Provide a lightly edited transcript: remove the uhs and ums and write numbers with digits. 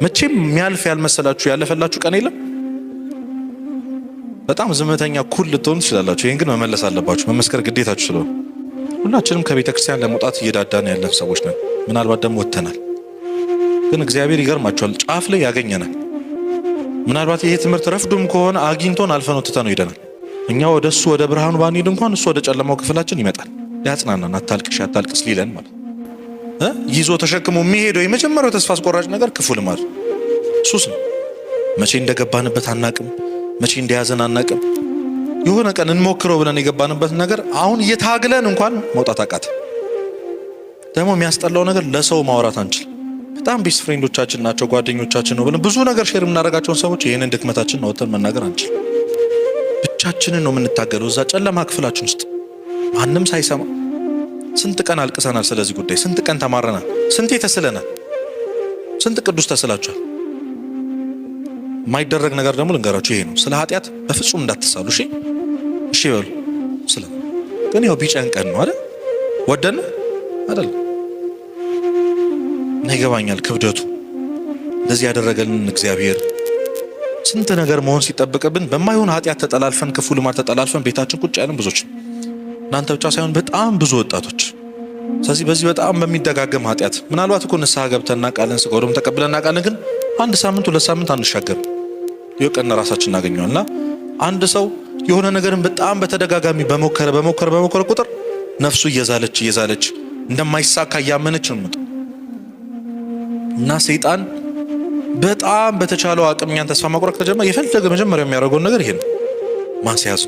መቼም የሚያልፍ ያልመሰላችሁ ያለፈላችሁ ቀን የለም። በጣም ዝምተኛ ኩል ልትሆኑ ትችላላችሁ። ይሄን ግን መመለስ አለባችሁ፣ መመስከር ግዴታችሁ ስለሆነ። ሁላችንም ከቤተ ክርስቲያን ለመውጣት እየዳዳን ያለን ሰዎች ነን። ምናልባት ደግሞ ወጥተናል። ግን እግዚአብሔር ይገርማችኋል፣ ጫፍ ላይ ያገኘናል። ምናልባት ይሄ ትምህርት ረፍዱም ከሆነ አግኝቶን አልፈነው ትተነው ይደናል። እኛ ወደ እሱ ወደ ብርሃኑ ባንሄድ እንኳን እሱ ወደ ጨለማው ክፍላችን ይመጣል፣ ሊያጽናናን፣ አታልቅሽ አታልቅስ ሊለን ማለት ይዞ ተሸክሞ የሚሄደው የመጀመሪያው ተስፋ አስቆራጭ ነገር ክፉ ልማድ ሱስ ነው። መቼ እንደገባንበት አናቅም፣ መቼ እንደያዘን አናቅም። የሆነ ቀን እንሞክረው ብለን የገባንበት ነገር አሁን እየታግለን እንኳን መውጣት አቃተ። ደግሞ የሚያስጠላው ነገር ለሰው ማውራት አንችል። በጣም ቤስት ፍሬንዶቻችን ናቸው፣ ጓደኞቻችን ነው ብለን ብዙ ነገር ሼር የምናደርጋቸውን ሰዎች ይህንን ድክመታችንን አውጥተን መናገር አንችል። ብቻችንን ነው የምንታገለው እዛ ጨለማ ክፍላችን ውስጥ ማንም ሳይሰማ። ስንት ቀን አልቅሰናል ስለዚህ ጉዳይ፣ ስንት ቀን ተማረናል፣ ስንት ተስለናል፣ ስንት ቅዱስ ተስላችኋል። የማይደረግ ነገር ደግሞ ልንገራችሁ፣ ይሄ ነው። ስለ ኃጢአት በፍጹም እንዳትሳሉ። እሺ በሉ። ግን ያው ቢጨንቀን ነው አይደል? ወደን አይደል? እና ይገባኛል ክብደቱ። እንደዚህ ያደረገልን እግዚአብሔር ስንት ነገር መሆን ሲጠብቅብን በማይሆን ኃጢአት ተጠላልፈን፣ ክፉ ልማድ ተጠላልፈን ቤታችን ቁጭ ያለን ብዙዎች፣ እናንተ ብቻ ሳይሆን በጣም ብዙ ወጣቶች። ስለዚህ በዚህ በጣም በሚደጋገም ኃጢአት ምናልባት እኮ ንስሐ ገብተን እናውቃለን፣ ስጋ ወደሙ ተቀብለን እናውቃለን። ግን አንድ ሳምንት 2 ሳምንት አንሻገርም፣ ይወቀና ራሳችን እናገኘዋልና አንድ ሰው የሆነ ነገርን በጣም በተደጋጋሚ በሞከረ ቁጥር ነፍሱ እየዛለች እንደማይሳካ እያመነች ነው። እና ሰይጣን በጣም በተቻለው አቅም ያን ተስፋ ማቁረጥ ከጀመረ የፈለገ መጀመሪያ የሚያደርገው ነገር ይሄ ነው፣ ማስያዝ።